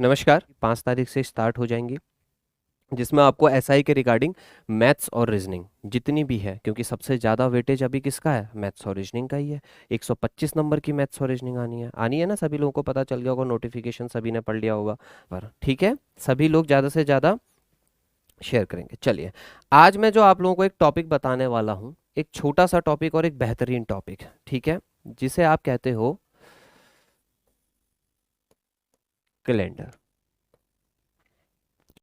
नमस्कार। 5 तारीख से स्टार्ट हो जाएंगी, जिसमें आपको एसआई के रिगार्डिंग मैथ्स और रीजनिंग जितनी भी है, क्योंकि सबसे ज़्यादा वेटेज अभी किसका है, मैथ्स और रीजनिंग का ही है। 125 नंबर की मैथ्स और रीजनिंग आनी है ना, सभी लोगों को पता चल गया होगा, नोटिफिकेशन सभी ने पढ़ लिया होगा। पर ठीक है, सभी लोग ज़्यादा से ज़्यादा शेयर करेंगे। चलिए, आज मैं जो आप लोगों को एक टॉपिक बताने वाला हूँ, एक छोटा सा टॉपिक और एक बेहतरीन टॉपिक, ठीक है, जिसे आप कहते हो कैलेंडर।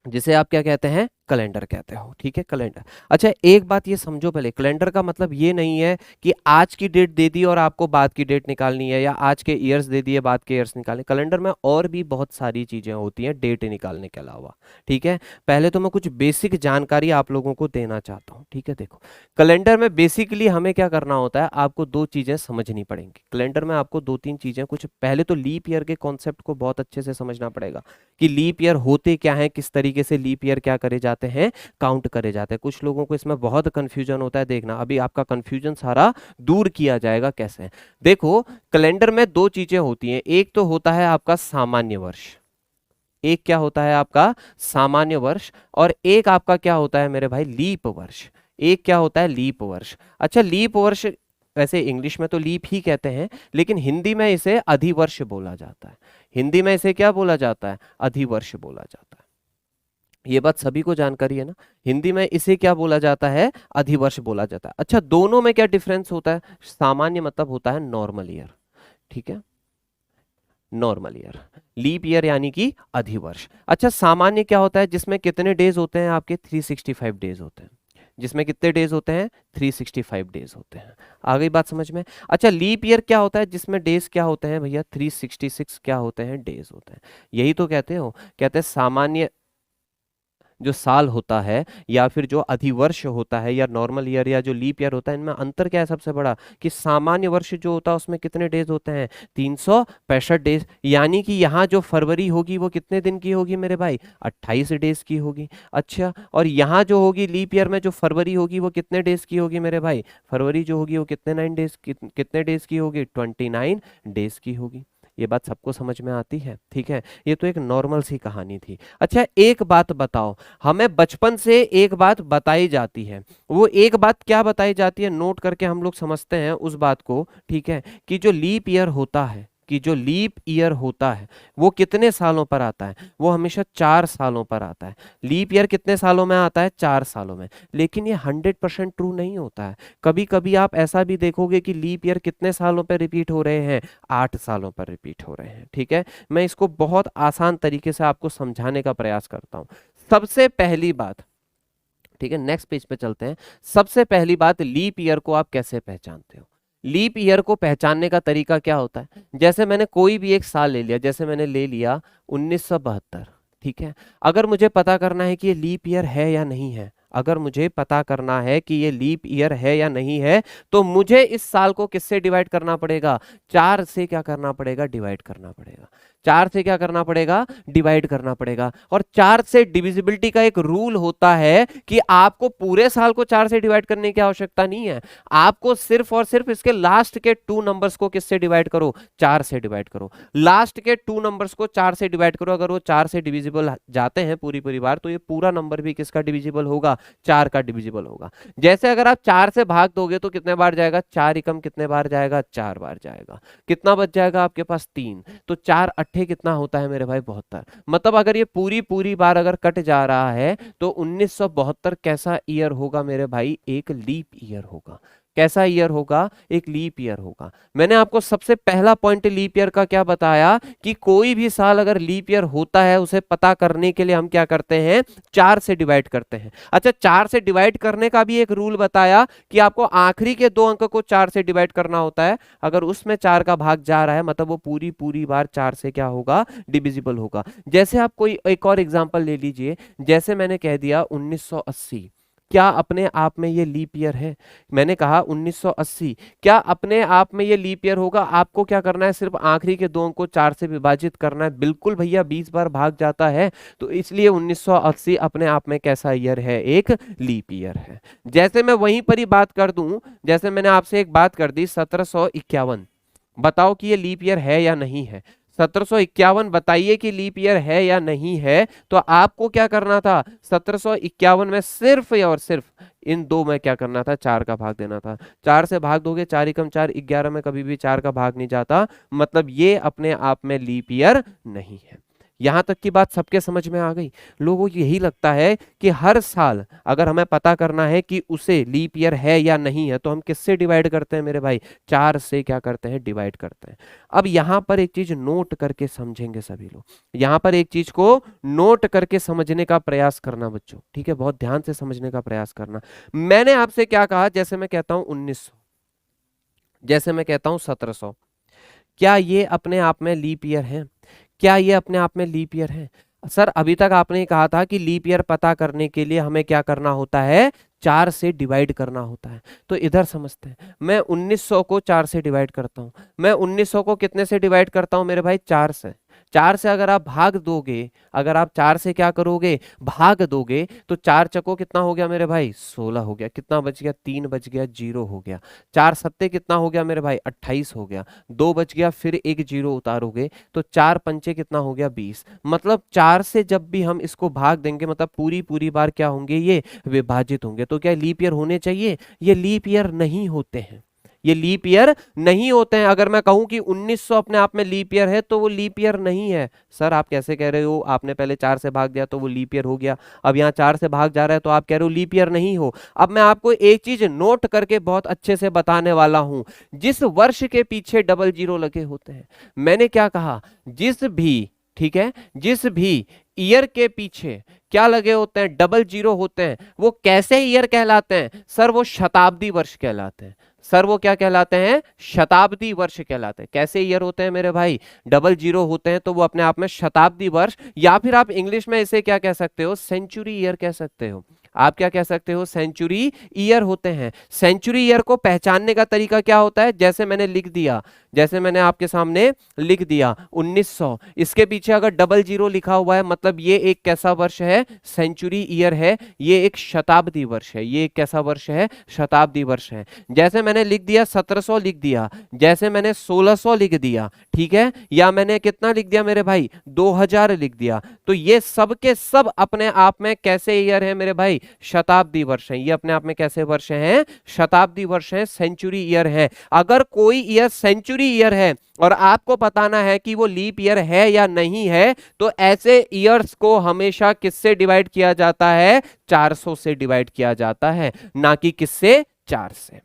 जिसे आप क्या कहते हैं, कैलेंडर कहते हो, ठीक है, कैलेंडर। अच्छा, एक बात ये समझो पहले, कैलेंडर का मतलब ये नहीं है कि आज की डेट दे दी और आपको बाद की डेट निकालनी है, या आज के ईयर्स दे दिए बाद के ईयर्स निकालने। कैलेंडर में और भी बहुत सारी चीजें होती हैं डेट निकालने के अलावा, ठीक है। पहले तो मैं कुछ बेसिक जानकारी आप लोगों को देना चाहता हूँ, ठीक है। देखो, कैलेंडर में बेसिकली हमें क्या करना होता है, आपको दो चीजें समझनी पड़ेंगी। कैलेंडर में आपको दो तीन चीजें, कुछ पहले तो लीप ईयर के कॉन्सेप्ट को बहुत अच्छे से समझना पड़ेगा कि लीप ईयर होते क्या है, किस तरीके से लीप ईयर क्या करे जाते हैं, काउंट करे जाते हैं। कुछ लोगों को इसमें बहुत कंफ्यूजन होता है, देखना अभी आपका कंफ्यूजन सारा दूर किया जाएगा कैसे। देखो, कैलेंडर में दो चीजें होती हैं, एक तो होता है आपका सामान्य वर्ष, एक क्या होता है आपका सामान्य वर्ष, और एक आपका क्या होता है मेरे भाई, लीप वर्ष। एक क्या होता है, लीप वर्ष। अच्छा, लीप वर्ष वैसे इंग्लिश में तो लीप ही कहते हैं, लेकिन हिंदी में इसे अधिवर्ष बोला जाता है। हिंदी में इसे क्या बोला जाता है, अधिवर्ष बोला जाता है। ये बात सभी को जानकारी है ना, हिंदी में इसे क्या बोला जाता है, अधिवर्ष बोला जाता है। अच्छा, दोनों में क्या डिफरेंस होता है, सामान्य मतलब होता है नॉर्मल ईयर, ठीक है, नॉर्मल ईयर। लीप ईयर यानी कि अधिवर्ष। अच्छा, सामान्य क्या होता है, जिसमें कितने डेज होते हैं आपके, 365 डेज होते हैं। जिसमें कितने डेज होते हैं, 365 डेज होते हैं। आ गई बात समझ में। अच्छा, लीप ईयर क्या होता है, जिसमें डेज क्या होते हैं भैया, 366 क्या होते हैं, डेज होते हैं। यही तो कहते हो, कहते हैं सामान्य जो साल होता है, या फिर जो अधिवर्ष होता है, या नॉर्मल ईयर या जो लीप ईयर होता है, इनमें अंतर क्या है सबसे बड़ा, कि सामान्य वर्ष जो होता है उसमें कितने डेज होते हैं, 365 डेज। यानी कि यहाँ जो फरवरी होगी वो कितने दिन की होगी मेरे भाई, 28 डेज की होगी। अच्छा, और यहाँ जो होगी लीप ईयर में जो फरवरी होगी वो कितने डेज की होगी मेरे भाई, फरवरी जो होगी वो कितने डेज की होगी, 29 डेज की होगी। ये बात सबको समझ में आती है, ठीक है। ये तो एक नॉर्मल सी कहानी थी। अच्छा, एक बात बताओ, हमें बचपन से एक बात बताई जाती है, वो एक बात क्या बताई जाती है, नोट करके हम लोग समझते हैं उस बात को, ठीक है, कि जो लीप ईयर होता है, कि जो लीप ईयर होता है वो कितने सालों पर आता है, वो हमेशा 4 सालों पर आता है। लीप ईयर कितने सालों में आता है, 4 सालों में। लेकिन ये 100% ट्रू नहीं होता है। कभी कभी आप ऐसा भी देखोगे कि लीप ईयर कितने सालों पर रिपीट हो रहे हैं, 8 सालों पर रिपीट हो रहे हैं, ठीक है। मैं इसको बहुत आसान तरीके से आपको समझाने का प्रयास करता हूं। सबसे पहली बात, ठीक है, नेक्स्ट पेज पे चलते हैं। सबसे पहली बात, लीप ईयर को आप कैसे पहचानते हो। लीप ईयर को पहचानने का तरीका क्या होता है, जैसे मैंने कोई भी एक साल ले लिया, जैसे मैंने ले लिया 1972, ठीक है। अगर मुझे पता करना है कि ये लीप ईयर है या नहीं है, अगर मुझे पता करना है कि ये लीप ईयर है या नहीं है, तो मुझे इस साल को किससे डिवाइड करना पड़ेगा, 4 से क्या करना पड़ेगा, डिवाइड करना पड़ेगा। 4 से क्या करना पड़ेगा, डिवाइड करना पड़ेगा। और 4 से डिविजिबिलिटी का एक रूल होता है कि आपको पूरे साल को 4 से डिवाइड करने की आवश्यकता नहीं है, आपको सिर्फ और सिर्फ इसके लास्ट के 2 नंबर्स को किससे डिवाइड करो, 4 से डिवाइड करो। लास्ट के 2 नंबर्स को 4 से डिवाइड करो, अगर वो 4 से डिविजिबल जाते हैं पूरी पूरी बार, तो ये पूरा नंबर भी किसका डिविजिबल होगा, 4 का डिविजिबल होगा। जैसे अगर आप 4 से भाग दोगे तो कितने बार जाएगा, 4 एकम कितने बार जाएगा, 4 बार जाएगा। कितना बच जाएगा आपके पास, 3। तो 4 अट्ठे कितना होता है मेरे भाई, 72। मतलब अगर ये पूरी पूरी बार अगर कट जा रहा है, तो 1972 कैसा ईयर होगा मेरे भाई, एक लीप ईयर होगा। कैसा ईयर होगा, एक लीप ईयर होगा। मैंने आपको सबसे पहला पॉइंट लीप ईयर का क्या बताया, कि कोई भी साल अगर लीप ईयर होता है, उसे पता करने के लिए हम क्या करते हैं, 4 से डिवाइड करते हैं। अच्छा, 4 से डिवाइड करने का भी एक रूल बताया कि आपको आखिरी के 2 अंक को 4 से डिवाइड करना होता है। अगर उसमें 4 का भाग जा रहा है, मतलब वो पूरी पूरी बार 4 से क्या होगा, डिविजिबल होगा। जैसे आप कोई एक और एग्जांपल ले लीजिए, जैसे मैंने कह दिया 1980, क्या अपने आप में ये लीप ईयर है, मैंने कहा 1980, क्या अपने आप में ये लीप ईयर होगा। आपको क्या करना है, सिर्फ आखिरी के 2 अंक को 4 से विभाजित करना है। बिल्कुल भैया, 20 बार भाग जाता है, तो इसलिए 1980 अपने आप में कैसा ईयर है, एक लीप ईयर है। जैसे मैं वहीं पर ही बात कर दूं, जैसे मैंने आपसे एक बात कर दी 1751, बताओ कि ये लीप ईयर है या नहीं है। 1751 बताइए कि लीप ईयर है या नहीं है। तो आपको क्या करना था, 1751 में सिर्फ और सिर्फ इन दो में क्या करना था, 4 का भाग देना था। 4 से भाग दोगे, 4 एकम 4, 11 में कभी भी 4 का भाग नहीं जाता, मतलब ये अपने आप में लीप ईयर नहीं है। यहां तक की बात सबके समझ में आ गई। लोगों को यही लगता है कि हर साल अगर हमें पता करना है कि उसे लीप ईयर है या नहीं है, तो हम किससे डिवाइड करते हैं मेरे भाई, 4 से क्या करते हैं, डिवाइड करते हैं। अब यहां पर एक चीज नोट करके समझेंगे सभी लोग, यहां पर एक चीज को नोट करके समझने का प्रयास करना बच्चों, ठीक है, बहुत ध्यान से समझने का प्रयास करना। मैंने आपसे क्या कहा, जैसे मैं कहता हूं 1900, जैसे मैं कहता हूं 1700, क्या ये अपने आप में लीप ईयर है, क्या ये अपने आप में लीप ईयर है? सर अभी तक आपने कहा था कि लीप ईयर पता करने के लिए हमें क्या करना होता है, 4 से डिवाइड करना होता है। तो इधर समझते हैं, मैं 1900 को 4 से डिवाइड करता हूं। मैं 1900 को कितने से डिवाइड करता हूं मेरे भाई, 4 से। 4 से अगर आप भाग दोगे, अगर आप 4 से क्या करोगे, भाग दोगे, तो 4 चको कितना हो गया मेरे भाई, 16 हो गया। कितना बच गया, 3 बच गया, 0 हो गया। 4 सत्ते कितना हो गया मेरे भाई, 28 हो गया। 2 बच गया, फिर एक 0 उतारोगे तो 4 पंचे कितना हो गया, 20। मतलब 4 से जब भी हम इसको भाग देंगे, मतलब पूरी पूरी बार क्या होंगे, ये विभाजित होंगे। तो क्या लीप ईयर होने चाहिए? ये लीप ईयर नहीं होते हैं, ये लीप ईयर नहीं होते हैं। अगर मैं कहूं कि 1900 अपने आप में लीप ईयर है, तो वो लीप ईयर नहीं है। सर आप कैसे कह रहे हो, आपने पहले 4 से भाग दिया तो वो लीप ईयर हो गया, अब यहाँ 4 से भाग जा रहा है तो आप कह रहे हो लीप ईयर नहीं हो। अब मैं आपको एक चीज नोट करके बहुत अच्छे से बताने वाला हूं, जिस वर्ष के पीछे डबल जीरो लगे होते हैं, मैंने क्या कहा, जिस भी, ठीक है, जिस भी ईयर के पीछे क्या लगे होते हैं, डबल जीरो होते हैं, वो कैसे ईयर कहलाते हैं? सर वो शताब्दी वर्ष कहलाते हैं। सर वो क्या कहलाते हैं, शताब्दी वर्ष कहलाते हैं। कैसे ईयर होते हैं मेरे भाई, डबल जीरो होते हैं, तो वो अपने आप में शताब्दी वर्ष, या फिर आप इंग्लिश में इसे क्या कह सकते हो, सेंचुरी ईयर कह सकते हो। आप क्या कह सकते हो, सेंचुरी ईयर होते हैं। सेंचुरी ईयर को पहचानने का तरीका क्या होता है, जैसे मैंने लिख दिया, जैसे मैंने आपके सामने लिख दिया 1900, इसके पीछे अगर डबल जीरो लिखा हुआ है, मतलब ये एक कैसा वर्ष है, सेंचुरी ईयर है, ये एक शताब्दी वर्ष है। ये एक कैसा वर्ष है, शताब्दी वर्ष है। जैसे मैंने लिख दिया 1700 लिख दिया, जैसे मैंने 1600 लिख दिया, ठीक है, या मैंने कितना लिख दिया मेरे भाई, 2000 लिख दिया, तो ये सब के सब अपने आप में कैसे ईयर है मेरे भाई, शताब्दी वर्ष है। ये अपने आप में कैसे वर्ष हैं, शताब्दी वर्ष है, सेंचुरी ईयर है। अगर कोई ईयर सेंचुरी ईयर है और आपको बताना है कि वो लीप ईयर है या नहीं है, तो ऐसे ईयर्स को हमेशा किससे डिवाइड किया जाता है, 400 से डिवाइड किया जाता है, ना कि किससे, 4 से।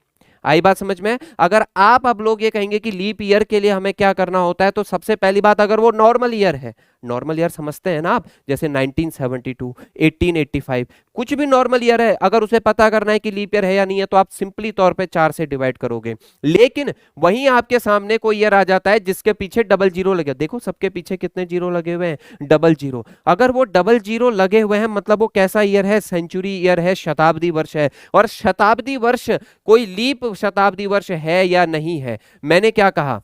आई बात समझ में? अगर आप अब लोग ये कहेंगे कि लीप ईयर के लिए हमें क्या करना होता है, तो सबसे पहली बात, अगर वो नॉर्मल ईयर है, नॉर्मल ईयर समझते हैं ना आप, जैसे 1972, 1885, कुछ भी नॉर्मल ईयर है, अगर उसे पता करना है कि लीप ईयर है या नहीं है, तो आप सिंपली तौर पे 4 से डिवाइड करोगे। लेकिन वहीं आपके सामने कोई ईयर आ जाता है जिसके पीछे डबल जीरो लगे, देखो सबके पीछे कितने जीरो लगे हुए हैं, डबल जीरो। अगर वो डबल जीरो लगे हुए हैं, मतलब वो कैसा ईयर है, सेंचुरी ईयर है, शताब्दी वर्ष है। और शताब्दी वर्ष कोई लीप शताब्दी वर्ष है या नहीं है, मैंने क्या कहा,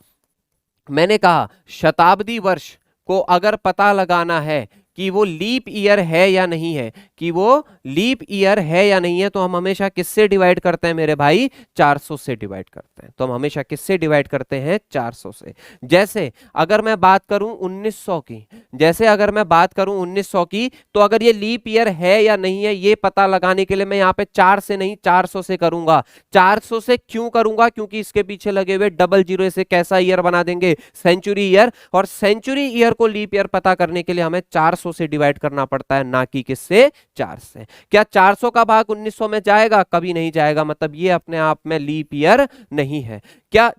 मैंने कहा शताब्दी वर्ष को अगर पता लगाना है कि वो लीप ईयर है या नहीं है, कि वो लीप ईयर है या नहीं है, तो हम हमेशा किससे डिवाइड करते हैं मेरे भाई, 400 से डिवाइड करते हैं। तो हम हमेशा किससे डिवाइड करते हैं, 400 से। जैसे अगर मैं बात करूं 1900 की, जैसे अगर मैं बात करूं 1900 की, तो अगर ये लीप ईयर है या नहीं है, ये पता लगाने के लिए मैं यहाँ पे 4 से नहीं 400 से करूंगा। 400 से क्यों करूंगा, क्योंकि इसके पीछे लगे हुए डबल जीरो से कैसा ईयर बना देंगे, सेंचुरी ईयर। और सेंचुरी ईयर को लीप ईयर पता करने के लिए हमें 400 से डिवाइड करना पड़ता है, ना कि किससे, 4 से। क्या 400 का भाग 1900 में जाएगा, कभी नहीं जाएगा, मतलब ये अपने आप में लीप ईयर नहीं है। क्या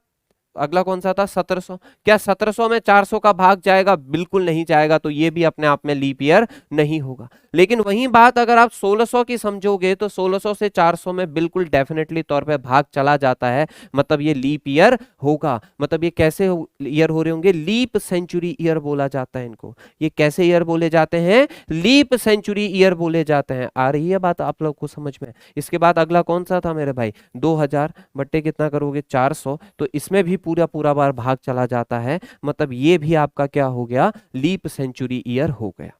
अगला कौन सा था, 1700, क्या 1700 में 400 का भाग जाएगा, बिल्कुल नहीं जाएगा, तो ये भी अपने आप में लीप ईयर नहीं होगा। लेकिन वही बात अगर आप 1600 की समझोगे, तो 1600 से 400 में बिल्कुल डेफिनेटली तौर पे भाग चला जाता है, मतलब ये लीप ईयर होगा। मतलब ये कैसे ईयर हो रहे होंगे, लीप सेंचुरी ईयर बोला जाता है इनको। ये कैसे ईयर बोले जाते हैं, लीप सेंचुरी ईयर बोले जाते हैं। आ रही है बात आप लोग को समझ में? इसके बाद अगला कौन सा था मेरे भाई, 2000 बट्टे कितना करोगे, 400, तो इसमें भी पूरा पूरा बार भाग चला जाता है, मतलब ये भी आपका क्या हो गया, लीप सेंचुरी ईयर हो गया।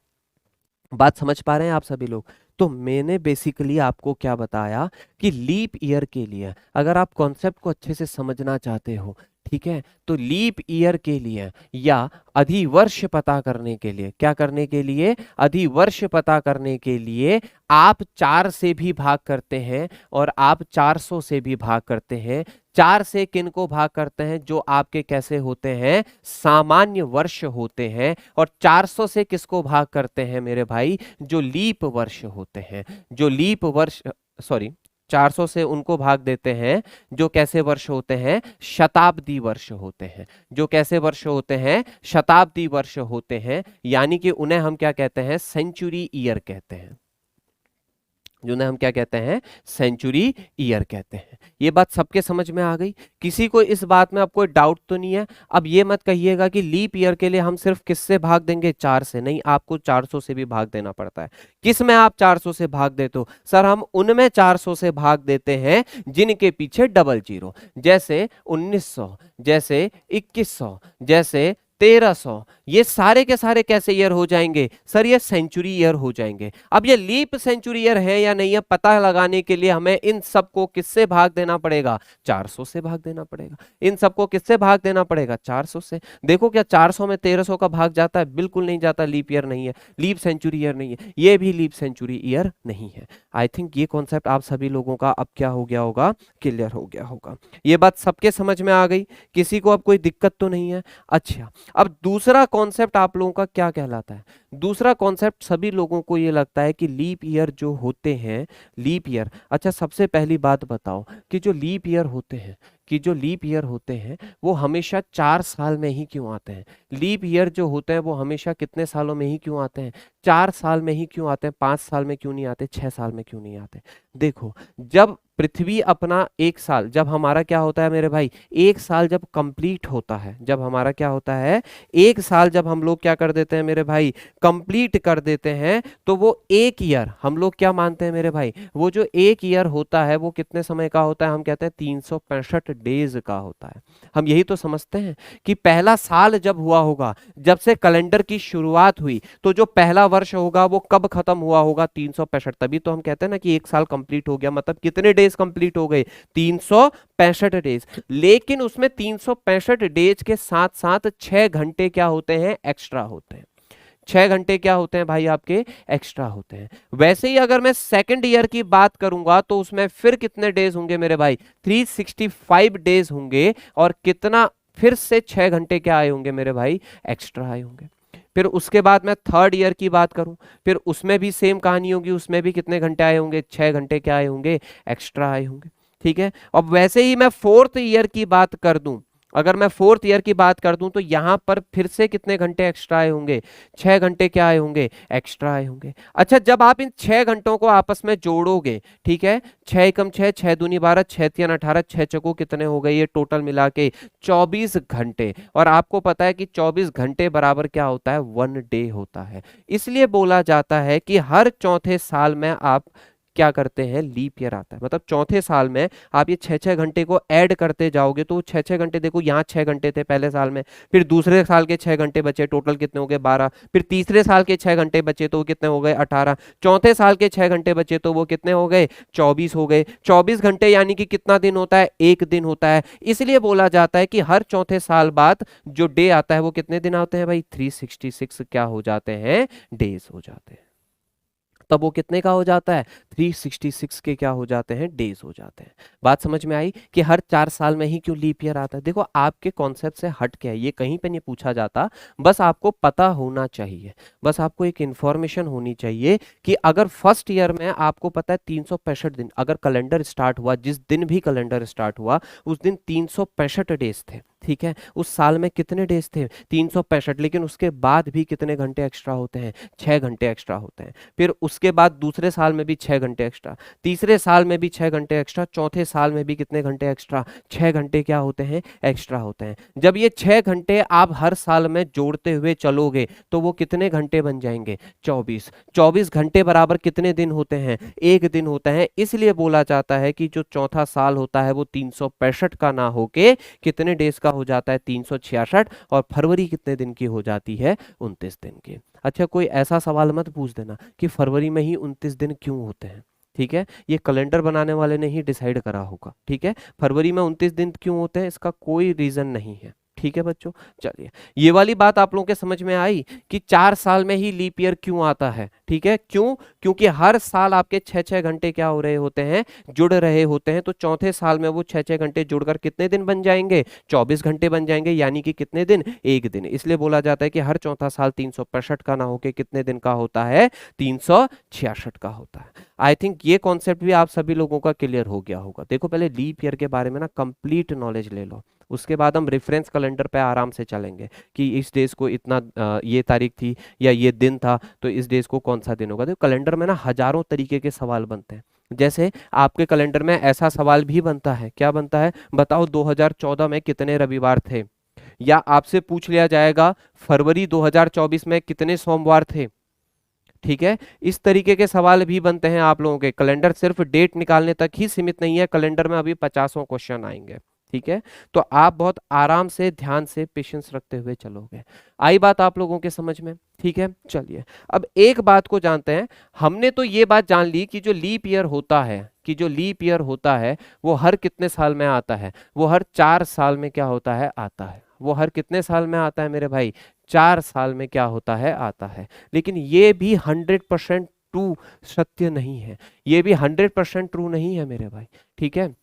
बात समझ पा रहे हैं आप सभी लोग? तो मैंने बेसिकली आपको क्या बताया कि लीप ईयर के लिए अगर आप कॉन्सेप्ट को अच्छे से समझना चाहते हो, ठीक है। तो लीप ईयर के लिए या अधिवर्ष पता करने के लिए, क्या करने के लिए, अधिवर्ष पता करने के लिए आप 4 से भी भाग करते हैं और आप 400 से भी भाग करते हैं। 4 से किन को भाग करते हैं, जो आपके कैसे होते हैं, सामान्य वर्ष होते हैं। और 400 से किसको भाग करते हैं मेरे भाई, जो लीप वर्ष होते हैं, जो लीप वर्ष, सॉरी 400 से उनको भाग देते हैं जो कैसे वर्ष होते हैं, शताब्दी वर्ष होते हैं। जो कैसे वर्ष होते हैं, शताब्दी वर्ष होते हैं, यानी कि उन्हें हम क्या कहते हैं, सेंचुरी ईयर कहते हैं। जिन्हें हम क्या कहते हैं, सेंचुरी ईयर कहते हैं। ये बात सबके समझ में आ गई? किसी को इस बात में अब कोई डाउट तो नहीं है? अब ये मत कहिएगा कि लीप ईयर के लिए हम सिर्फ किससे भाग देंगे, 4 से। नहीं, आपको 400 से भी भाग देना पड़ता है। किस में आप 400 से भाग देते हो? सर हम उनमें 400 से भाग देते हैं जिनके पीछे डबल जीरो, जैसे 1900, जैसे 2100, जैसे 1300। ये सारे के सारे कैसे ईयर हो जाएंगे सर, ये सेंचुरी ईयर हो जाएंगे। अब ये लीप सेंचुरी ईयर है या नहीं है पता लगाने के लिए हमें इन सबको किससे भाग देना पड़ेगा, 400 से भाग देना पड़ेगा। इन सबको किससे भाग देना पड़ेगा, 400 से। देखो क्या 400 में 1300 का भाग जाता है, बिल्कुल नहीं जाता। लीप ईयर नहीं है, लीप सेंचुरी ईयर नहीं है, ये भी लीप सेंचुरी ईयर नहीं है। आई थिंक ये कॉन्सेप्ट आप सभी लोगों का अब क्या हो गया होगा, क्लियर हो गया होगा। ये बात सबके समझ में आ गई? किसी को अब कोई दिक्कत तो नहीं है? अच्छा, अब दूसरा कॉन्सेप्ट आप लोगों का क्या कहलाता है? दूसरा कॉन्सेप्ट सभी लोगों को ये लगता है कि लीप ईयर जो होते हैं, लीप ईयर, अच्छा सबसे पहली बात बताओ कि जो लीप ईयर होते हैं, कि जो लीप ईयर होते हैं वो हमेशा 4 साल में ही क्यों आते हैं? लीप ईयर जो होते हैं वो हमेशा कितने सालों में ही क्यों आते हैं, 4 साल में ही क्यों आते हैं? 5 साल में क्यों नहीं आते, 6 साल में क्यों नहीं आते? देखो, जब पृथ्वी अपना 1 साल, जब हमारा क्या होता है मेरे भाई, 1 साल जब कंप्लीट होता है, जब हमारा क्या होता है, 1 साल जब हम लोग क्या कर देते हैं मेरे भाई, कंप्लीट कर देते हैं, तो वो 1 ईयर हम लोग क्या मानते हैं मेरे भाई, वो जो 1 ईयर होता है वो कितने समय का होता है, हम कहते हैं 365 डेज का होता है। हम यही तो समझते हैं कि पहला साल जब हुआ होगा, जब से कैलेंडर की शुरुआत हुई, तो जो पहला वर्ष होगा वो कब खत्म हुआ होगा, 365। तभी तो हम कहते हैं ना कि 1 साल कंप्लीट हो गया, मतलब कितने डेज कंप्लीट हो गए, 365 डेज। लेकिन उसमें 365 डेज के साथ साथ 6 घंटे क्या होते हैं, एक्स्ट्रा होते हैं। 6 घंटे क्या होते हैं भाई आपके, एक्स्ट्रा होते हैं। वैसे ही अगर मैं सेकंड ईयर की बात करूंगा तो उसमें फिर कितने डेज होंगे मेरे भाई, 365 डेज होंगे। और कितना, फिर से 6 घंटे क्या आए होंगे मेरे भाई, एक्स्ट्रा आए होंगे। फिर उसके बाद मैं थर्ड ईयर की बात करूं, फिर उसमें भी सेम कहानी होगी, उसमें भी कितने घंटे आए होंगे, 6 घंटे क्या आए होंगे, एक्स्ट्रा आए होंगे। ठीक है। अब वैसे ही मैं फोर्थ ईयर की बात कर दूं, अगर मैं फोर्थ ईयर की बात कर दूं तो यहां पर फिर से कितने घंटे एक्स्ट्रा आए होंगे, 6 घंटे क्या आए होंगे, एक्स्ट्रा आए होंगे। अच्छा, जब आप इन 6 घंटों को आपस में जोड़ोगे, ठीक है, 6 एकम 6, 6 दूनी 12, 6 तीन 18, 6 चौको कितने हो गए, ये टोटल मिला के 24 घंटे। और आपको पता है कि 24 घंटे बराबर क्या होता है, 1 डे होता है। इसलिए बोला जाता है कि हर चौथे साल में आप क्या करते हैं, लीप ईयर आता है। मतलब चौथे साल में आप ये 6-6 घंटे को ऐड करते जाओगे तो 6-6 घंटे, देखो यहाँ 6 घंटे थे पहले साल में, फिर दूसरे साल के 6 घंटे बचे, टोटल कितने हो गए, 12। फिर तीसरे साल के 6 घंटे बचे तो वो कितने हो गए, 18। चौथे साल के 6 घंटे बचे तो वो कितने हो गए, 24 हो गए। 24 घंटे यानी कि कितना दिन होता है, 1 दिन होता है। इसलिए बोला जाता है कि हर चौथे साल बाद जो डे आता है वो कितने दिन आते हैं भाई, 366 क्या हो जाते हैं, डेज हो जाते हैं। तब वो कितने का हो जाता है, 366 के क्या हो जाते हैं, डेज हो जाते हैं। बात समझ में आई कि हर 4 साल में ही क्यों लीप ईयर आता है? देखो आपके कॉन्सेप्ट से हट के है, ये कहीं पे नहीं पूछा जाता, बस आपको पता होना चाहिए, बस आपको एक इंफॉर्मेशन होनी चाहिए कि अगर फर्स्ट ईयर में आपको पता है 365 दिन, अगर कैलेंडर स्टार्ट हुआ, जिस दिन भी कैलेंडर स्टार्ट हुआ उस दिन 365 डेज थे, ठीक है। उस साल में कितने डेज थे, 365। लेकिन उसके बाद भी कितने घंटे एक्स्ट्रा होते हैं, 6 घंटे एक्स्ट्रा होते हैं। फिर उसके बाद दूसरे साल में भी 6 घंटे एक्स्ट्रा, तीसरे साल में भी 6 घंटे एक्स्ट्रा, चौथे साल में भी कितने घंटे एक्स्ट्रा, 6 घंटे क्या होते हैं, एक्स्ट्रा होते हैं। जब ये 6 घंटे आप हर साल में जोड़ते हुए चलोगे तो वो कितने घंटे बन जाएंगे, 24। 24 घंटे बराबर कितने दिन होते हैं, 1 दिन होता है। इसलिए बोला जाता है कि जो चौथा साल होता है वो 365 का ना होके कितने डेज का हो जाता है, 366। और फरवरी कितने दिन की हो जाती है, 29 दिन की। अच्छा, कोई ऐसा सवाल मत पूछ देना कि फरवरी में ही 29 दिन क्यों होते हैं, ठीक है, ये कैलेंडर बनाने वाले ने ही डिसाइड करा होगा। ठीक है, फरवरी में 29 दिन क्यों होते हैं इसका कोई रीजन नहीं है। ठीक है बच्चों, चलिए ये वाली बात आप लोगों के समझ में आई कि 4 साल में ही लीप ईयर क्यों आता है। ठीक है, क्यों? क्योंकि हर साल आपके 6-6 घंटे क्या हो रहे होते हैं, जुड़ रहे होते हैं। तो चौथे साल में वो 6-6 घंटे जुड़कर कितने दिन बन जाएंगे, 24 घंटे बन जाएंगे, यानी कि कितने दिन, एक दिन। इसलिए बोला जाता है कि हर चौथा साल 365 का ना होके कितने दिन का होता है, 366 का होता है। आई थिंक ये कॉन्सेप्ट भी आप सभी लोगों का क्लियर हो गया होगा। देखो पहले लीप ईयर के बारे में ना कंप्लीट नॉलेज ले लो, उसके बाद हम रेफरेंस कैलेंडर पे आराम से चलेंगे कि इस डेज को इतना ये तारीख थी या ये दिन था, तो इस डेज को कौन सा दिन होगा। देखो कैलेंडर में ना हजारों तरीके के सवाल बनते हैं। जैसे आपके कैलेंडर में ऐसा सवाल भी बनता है, क्या बनता है, बताओ 2014 में कितने रविवार थे। या आपसे पूछ लिया जाएगा फरवरी 2024 में कितने सोमवार थे। ठीक है, इस तरीके के सवाल भी बनते हैं आप लोगों के। कैलेंडर सिर्फ डेट निकालने तक ही सीमित नहीं है, कैलेंडर में अभी 50 क्वेश्चन आएंगे। ठीक है, तो आप बहुत आराम से, ध्यान से, पेशेंस रखते हुए चलोगे। आई बात आप लोगों के समझ में? ठीक है, चलिए अब एक बात को जानते हैं। हमने तो ये बात जान ली कि जो लीप ईयर होता है, कि जो लीप ईयर होता है वो हर कितने साल में आता है, वो हर 4 साल में क्या होता है, आता है। वो हर कितने साल में आता है मेरे भाई, 4 साल में क्या होता है, आता है। लेकिन ये भी 100% ट्रू सत्य नहीं है, ये भी 100% ट्रू नहीं है मेरे भाई। ठीक है,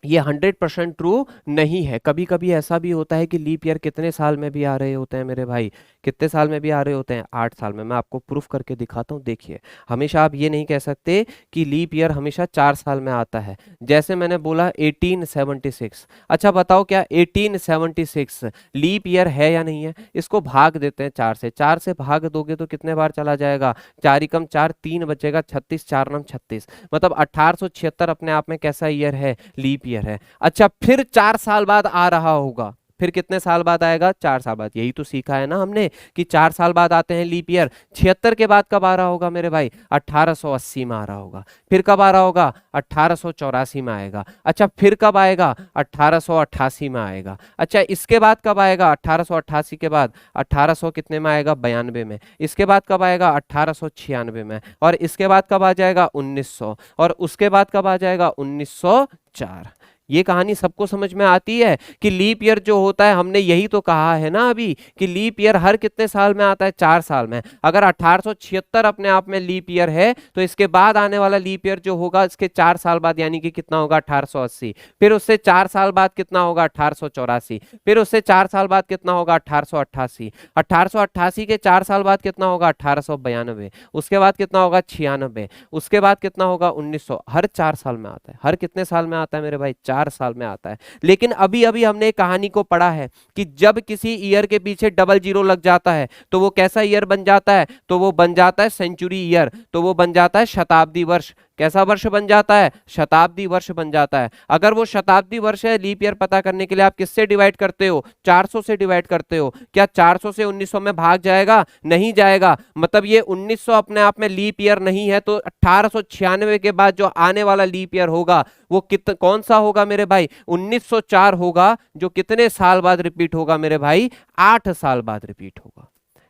ये 100% ट्रू नहीं है। कभी कभी ऐसा भी होता है कि लीप ईयर कितने साल में भी आ रहे होते हैं मेरे भाई, कितने साल में भी आ रहे होते हैं, 8 साल में। मैं आपको प्रूफ करके दिखाता हूँ, देखिए। हमेशा आप ये नहीं कह सकते कि लीप ईयर हमेशा 4 साल में आता है। जैसे मैंने बोला 1876, अच्छा बताओ क्या 1876 लीप ईयर है या नहीं है? इसको भाग देते हैं 4 से, 4 से भाग दोगे तो कितने बार चला जाएगा, 4 एकम 4, 3 बचेगा, 36, 4 नम 36, मतलब 1876 अपने आप में कैसा ईयर है, लीप ईयर है। अच्छा फिर 4 साल बाद आ रहा होगा, फिर कितने साल बाद आएगा, 4 साल बाद। यही तो सीखा है ना हमने कि 4 साल बाद आते हैं लीप ईयर। 76 के बाद कब आ रहा होगा मेरे भाई, 1880 में आ रहा होगा। फिर कब आ रहा होगा, 1884 में आएगा। अच्छा फिर कब आएगा, 1888 में आएगा। अच्छा इसके बाद कब आएगा, 1888 के बाद 1800 कितने में आएगा, 92 में। इसके बाद कब आएगा, 1896 में। और इसके बाद कब आ जाएगा, 1900। और उसके बाद कब आ जाएगा, 1904। ये कहानी सबको समझ में आती है कि लीप ईयर जो होता है, हमने यही तो कहा है ना अभी कि लीप ईयर हर कितने साल में आता है, 4 साल में। अगर 1876 अपने आप में लीप ईयर है तो इसके बाद आने वाला लीप ईयर जो होगा इसके 4 साल बाद, यानी कि कितना होगा, 1880। फिर उससे 4 साल बाद कितना होगा, 1884। फिर उससे 4 साल बाद कितना होगा, 1888। 1888 के 4 साल बाद कितना होगा, 1892। उसके बाद कितना होगा, 96। उसके बाद कितना होगा, 1900। हर 4 साल में आता है। हर कितने साल में आता है मेरे भाई, 4 साल में आता है। लेकिन अभी अभी हमने एक कहानी को पढ़ा है कि जब किसी ईयर के पीछे डबल जीरो लग जाता है तो वो कैसा ईयर बन जाता है, तो वो बन जाता है सेंचुरी ईयर, तो वो बन जाता है शताब्दी वर्ष। कैसा वर्ष बन जाता है, शताब्दी वर्ष बन जाता है। अगर वो शताब्दी वर्ष है, लीप ईयर पता करने के लिए आप किससे डिवाइड करते हो, 400 से डिवाइड करते हो। क्या 400 से 1900 में भाग जाएगा, नहीं जाएगा। मतलब ये 1900 अपने आप में लीप ईयर नहीं है, तो 1896 के बाद जो आने वाला लीप ईयर होगा वो कौन सा होगा मेरे भाई, 1904 होगा, जो कितने साल बाद रिपीट होगा मेरे भाई, 8 साल बाद रिपीट होगा।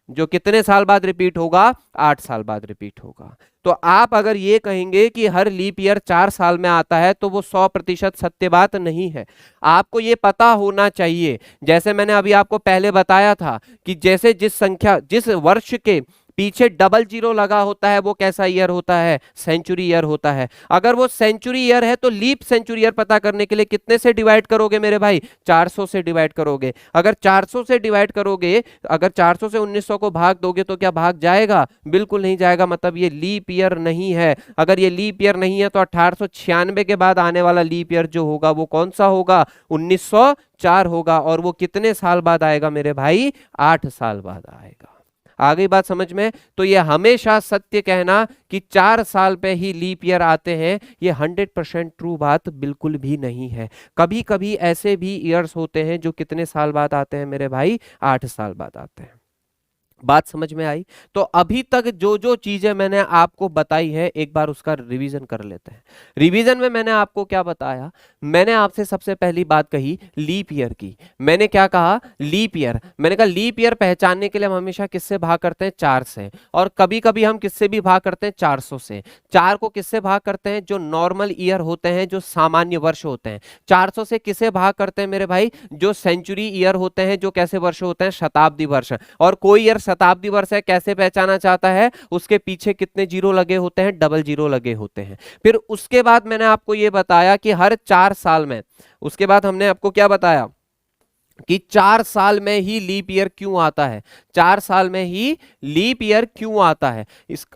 जो कितने साल बाद रिपीट होगा, 8 साल बाद रिपीट होगा। तो आप अगर ये कहेंगे कि हर लीप ईयर 4 साल में आता है तो वो 100% सत्य बात नहीं है। आपको ये पता होना चाहिए, जैसे मैंने अभी आपको पहले बताया था कि जैसे जिस संख्या, जिस वर्ष के पीछे डबल जीरो लगा होता है वो कैसा ईयर होता है, सेंचुरी ईयर होता है। अगर वो सेंचुरी ईयर है तो लीप सेंचुरी ईयर पता करने के लिए कितने से डिवाइड करोगे मेरे भाई, 400 से डिवाइड करोगे। अगर 400 से डिवाइड करोगे, अगर 400 से 1900 को भाग दोगे तो क्या भाग जाएगा, बिल्कुल नहीं जाएगा। मतलब ये लीप ईयर नहीं है। अगर ये लीप ईयर नहीं है तो 1896 के बाद आने वाला लीप ईयर जो होगा वो कौन सा होगा, 1904 होगा। और वो कितने साल बाद आएगा मेरे भाई, 8 साल बाद आएगा। आ गई बात समझ में? तो ये हमेशा सत्य कहना कि 4 साल पे ही लीप ईयर आते हैं, ये 100% ट्रू बात बिल्कुल भी नहीं है। कभी कभी ऐसे भी ईयर्स होते हैं जो कितने साल बाद आते हैं मेरे भाई, 8 साल बाद आते हैं। बात समझ में आई? तो अभी तक जो जो चीजें मैंने आपको बताई है एक बार उसका रिवीजन कर लेते हैं। रिवीजन में मैंने आपको क्या बताया? मैंने आपसे सबसे पहली बात कही लीप ईयर की। मैंने क्या कहा? Leap year. मैंने कहा लीप ईयर पहचानने के लिए हम हमेशा किससे भाग करते हैं? 4 से। और कभी कभी हम किससे भी भाग करते हैं? 400 से। 4 को किससे भाग करते हैं? जो नॉर्मल ईयर होते हैं, जो सामान्य वर्ष होते हैं। 400 से किसे भाग करते हैं मेरे भाई? जो सेंचुरी ईयर होते हैं, जो कैसे वर्ष होते हैं? शताब्दी वर्ष। और कोई ईयर शताब्दी वर्ष है, कैसे पहचाना चाहता है? उसके पीछे कितने जीरो लगे होते हैं? डबल जीरो लगे होते हैं। फिर उसके बाद मैंने आपको यह बताया कि हर 4 साल में, उसके बाद हमने आपको क्या बताया कि 4 साल में ही लीप ईयर क्यों आता है? 4 साल में ही लीप ईयर क्यों आता है? इस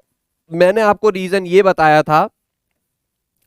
मैंने आपको रीजन ये बताया था।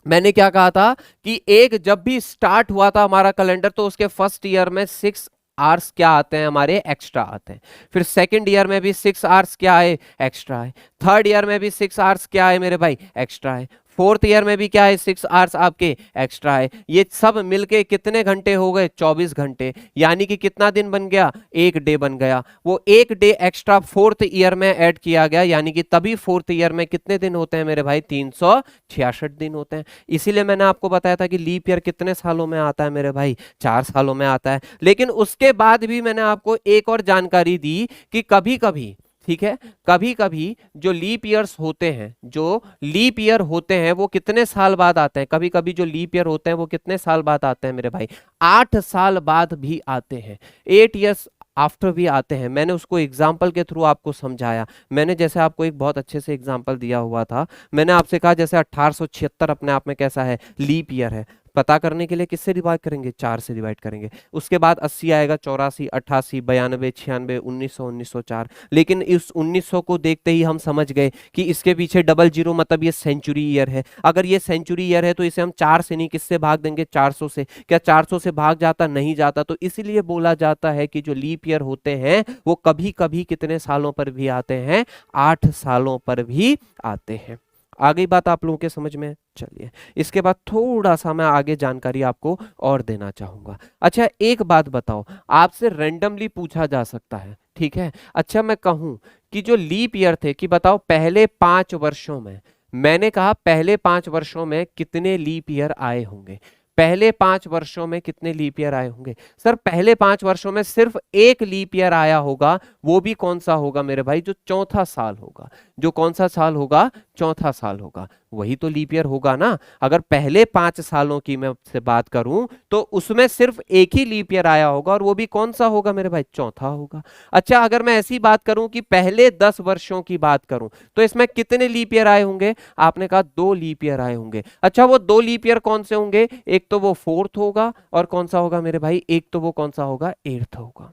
मैंने क्या कहा था कि एक जब भी स्टार्ट हुआ था हमारा कैलेंडर, तो उसके फर्स्ट ईयर में 6 आवर्स क्या आते हैं? हमारे एक्स्ट्रा आते हैं। फिर सेकंड ईयर में भी 6 आवर्स क्या है? एक्स्ट्रा है। थर्ड ईयर में भी 6 आवर्स क्या है मेरे भाई? एक्स्ट्रा है। फोर्थ ईयर में भी क्या है? 6 आवर्स आपके एक्स्ट्रा है। ये सब मिलके कितने घंटे हो गए? 24 घंटे। यानी कि कितना दिन बन गया? एक डे बन गया। वो एक डे एक्स्ट्रा फोर्थ ईयर में ऐड किया गया, यानी कि तभी फोर्थ ईयर में कितने दिन होते हैं मेरे भाई? 366 दिन होते हैं। इसीलिए मैंने आपको बताया था कि लीप ईयर कितने सालों में आता है मेरे भाई? 4 सालों में आता है। लेकिन उसके बाद भी मैंने आपको एक और जानकारी दी कि कभी कभी, ठीक है, कभी कभी जो लीप ईयर्स होते हैं, जो लीप ईयर होते हैं वो कितने साल बाद आते हैं? कभी कभी जो लीप ईयर होते हैं वो कितने साल बाद आते हैं मेरे भाई? 8 साल बाद भी आते हैं। 8 ईयर्स आफ्टर भी आते हैं। मैंने उसको एग्जाम्पल के थ्रू आपको समझाया। मैंने जैसे आपको एक बहुत अच्छे से एग्जाम्पल दिया हुआ था। मैंने आपसे कहा जैसे 1876 अपने आप में कैसा है? लीप ईयर है। पता करने के लिए किससे डिवाइड करेंगे? 4 से डिवाइड करेंगे। उसके बाद 80 आएगा, 84, 88, 92, 96, 1900, 1904। लेकिन इस 1900 को देखते ही हम समझ गए कि इसके पीछे डबल जीरो, मतलब ये सेंचुरी ईयर है। अगर ये सेंचुरी ईयर है तो इसे हम 4 से नहीं, किससे भाग देंगे? 400 से। क्या 400 से भाग जाता? नहीं जाता। तो इसलिए बोला जाता है कि जो लीप ईयर होते हैं वो कभी कभी कितने सालों पर भी आते हैं? 8 सालों पर भी आते हैं। आ गई बात आप लोगों के समझ में? चलिए, इसके बाद थोड़ा सा मैं आगे जानकारी आपको और देना चाहूंगा। अच्छा, एक बात बताओ, आपसे रैंडमली पूछा जा सकता है, ठीक है? अच्छा, मैं कहूं कि जो लीप ईयर थे, कि बताओ पहले 5 वर्षों में, मैंने कहा पहले 5 वर्षों में कितने लीप ईयर आए होंगे? पहले 5 वर्षों में कितने लीप ईयर आए होंगे? सर, पहले 5 वर्षों में सिर्फ एक लीप ईयर आया होगा। वो भी कौन सा होगा मेरे भाई? जो चौथा साल होगा। जो कौन सा साल होगा? चौथा साल होगा। वही तो लीप ईयर होगा ना। अगर पहले 5 सालों की मैं से बात करूं तो उसमें सिर्फ एक ही लीप ईयर आया होगा, और वो भी कौन सा होगा मेरे भाई? चौथा होगा। अच्छा, अगर मैं ऐसी बात करूं कि पहले 10 वर्षों की बात करूं तो इसमें कितने लीप ईयर आए होंगे? आपने कहा 2 लीप ईयर आए होंगे। अच्छा, वो 2 लीप ईयर कौन से होंगे? एक तो वो फोर्थ होगा, और कौन सा होगा मेरे भाई? एक तो वो कौन सा होगा? एट्थ होगा।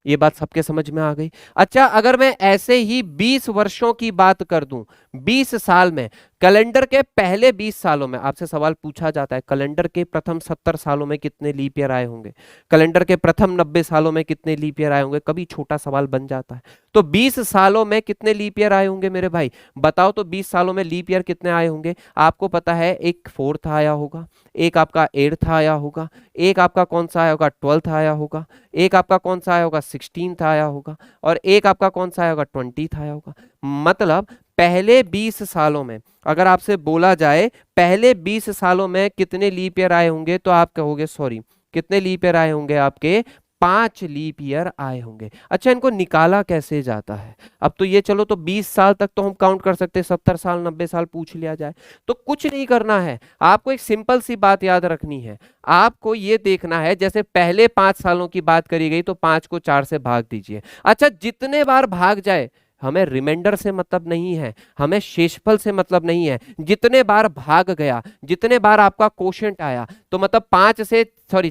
ये बात सबके समझ में आ गई? अच्छा, अगर मैं ऐसे ही 20 वर्षों की बात कर दूं, 20 साल में, कैलेंडर के पहले 20 सालों में, आपसे सवाल पूछा जाता है कैलेंडर के प्रथम 70 सालों में कितने लीप ईयर आए होंगे? कैलेंडर के प्रथम 90 सालों में कितने लीप ईयर आए होंगे? कभी छोटा सवाल बन जाता है। तो 20 सालों में कितने लीप ईयर आए होंगे मेरे भाई? बताओ तो, 20 सालों में लीप ईयर कितने आए होंगे? आपको पता है, एक फोर्थ आया होगा, एक आपका एट्थ आया होगा, एक आपका कौन सा आया होगा? 12th आया होगा, एक आपका कौन सा आया होगा? 16th आया होगा, और एक आपका कौन सा आया होगा? 20th आया होगा। मतलब पहले 20 सालों में अगर आपसे बोला जाए पहले 20 सालों में कितने लीप ईयर आए होंगे, तो आप कहोगे, सॉरी, कितने लीप ईयर आए होंगे आपके? 5 लीप ईयर आए होंगे। अच्छा, इनको निकाला कैसे जाता है? अब तो ये चलो, तो 20 साल तक तो हम काउंट कर सकते हैं, 70 साल 90 साल पूछ लिया जाए तो कुछ नहीं करना है। आपको एक सिंपल सी बात याद रखनी है। आपको ये देखना है, जैसे पहले 5 सालों की बात करी गई तो 5 को 4 से भाग दीजिए। अच्छा, जितने बार भाग जाए, हमें रिमाइंडर से मतलब नहीं है, हमें शेषफल से मतलब नहीं है। जितने बार भाग गया, जितने बार आपका कोशेंट आया, तो मतलब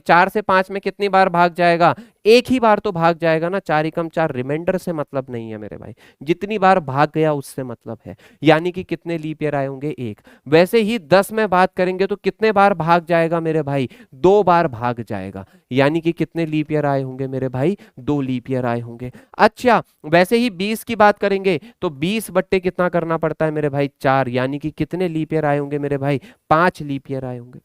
4 से 5 में कितनी बार भाग जाएगा? एक ही बार तो भाग जाएगा ना। 4 एकम 4, रिमाइंडर से मतलब नहीं है मेरे भाई, जितनी बार भाग गया उससे मतलब है। यानी कि कितने लीप ईयर आए होंगे? एक। वैसे ही 10 में बात करेंगे तो कितने बार भाग जाएगा मेरे भाई? 2 बार भाग जाएगा। यानी कि कितने लीप ईयर आए होंगे मेरे भाई? 2 लीप ईयर आए होंगे। अच्छा, वैसे ही 20 की बात करेंगे तो 20 बट्टे कितना करना पड़ता है मेरे भाई? 4। यानी कि कितने लीप ईयर आए होंगे मेरे भाई? 5 लीप ईयर आए होंगे।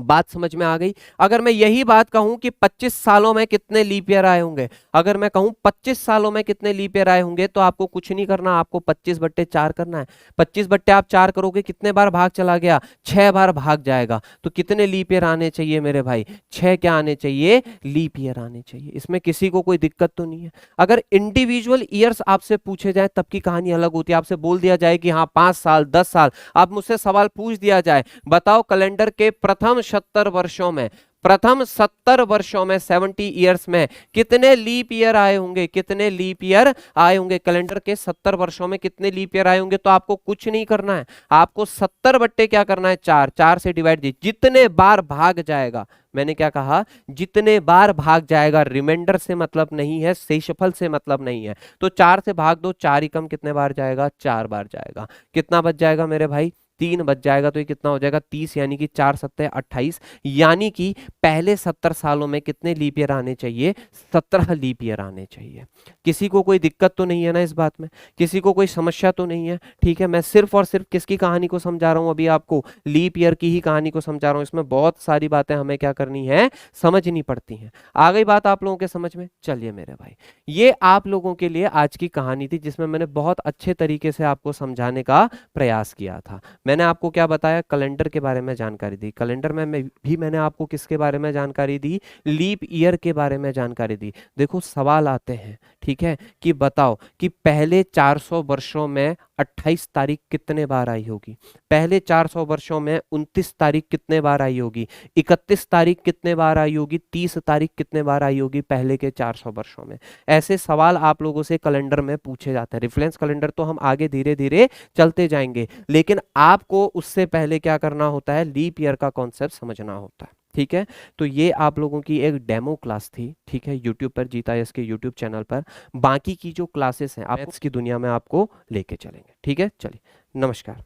बात समझ में आ गई? अगर मैं यही बात कहूं कि 25 सालों में कितने लीप ईयर आए होंगे, अगर मैं कहूं 25 सालों में कितने लीप ईयर आए होंगे, तो आपको कुछ नहीं करना, आपको 25/4 करना है। 25/4 करोगे, कितने बार भाग चला गया? 6 बार भाग जाएगा। तो कितने लीप ईयर आने चाहिए मेरे भाई? 6 क्या आने चाहिए? लीप ईयर आने चाहिए। इसमें किसी को कोई दिक्कत तो नहीं है? अगर इंडिविजुअल ईयर्स आपसे पूछे जाए तब की कहानी अलग होती है। आपसे बोल दिया जाए कि हाँ 5 साल 10 साल, आप मुझसे सवाल पूछ दिया जाए, बताओ कैलेंडर के प्रथम 70 वर्षों में, प्रथम 70 वर्षों में 70 ईयर्स में कितने लीप ईयर आए होंगे? कितने लीप ईयर आए होंगे? कैलेंडर के 70 वर्षों में कितने लीप ईयर आए होंगे? तो आपको कुछ नहीं करना है, आपको 70 बट्टे क्या करना है? 4, 4 से डिवाइड दी, जितने बार भाग जाएगा, मैंने क्या कहा? जितने बार भाग जाएगा, रिमाइंडर से मतलब नहीं है, शेषफल से मतलब नहीं है। तो 4 से भाग दो, 4 ही कम कितने बार जाएगा? 4 बार जाएगा। कितना बच जाएगा मेरे भाई? 3 बच जाएगा। तो ये कितना हो जाएगा? 30, यानी कि 4 सत्ते 28, यानी कि पहले 70 सालों में कितने लीप ईयर आने चाहिए? 17 लीप ईयर आने चाहिए। किसी को कोई दिक्कत तो नहीं है ना इस बात में? किसी को कोई समस्या तो नहीं है? ठीक है, मैं सिर्फ और सिर्फ किसकी कहानी को समझा रहा हूं अभी आपको? लीप ईयर की ही कहानी को समझा रहा हूं। इसमें बहुत सारी बातें हमें क्या करनी है? समझनी पड़ती हैं। आ गई बात आप लोगों के समझ में? चलिए मेरे भाई, ये आप लोगों के लिए आज की कहानी थी, जिसमें मैंने बहुत अच्छे तरीके से आपको समझाने का प्रयास किया था। मैंने आपको क्या बताया? कैलेंडर के बारे में जानकारी दी। कैलेंडर में भी मैंने आपको किसके बारे में जानकारी दी? लीप ईयर के बारे में जानकारी दी। देखो सवाल आते हैं, ठीक है, कि बताओ कि पहले 400 वर्षों में 28 तारीख कितने बार आई होगी? पहले 400 वर्षों में 29 तारीख कितने बार आई होगी? 31 तारीख कितने बार आई होगी? 30 तारीख कितने बार आई होगी पहले के 400 वर्षों में? ऐसे सवाल आप लोगों से कैलेंडर में पूछे जाते हैं। रेफरेंस कैलेंडर तो हम आगे धीरे धीरे चलते जाएंगे, लेकिन आपको उससे पहले क्या करना होता है? लीप ईयर का कॉन्सेप्ट समझना होता है। ठीक है, तो ये आप लोगों की एक डेमो क्लास थी, ठीक है, यूट्यूब पर, जीता यस के यूट्यूब चैनल पर। बाकी की जो क्लासेस हैं आप मैथ्स की दुनिया में आपको लेके चलेंगे। ठीक है, चलिए, नमस्कार।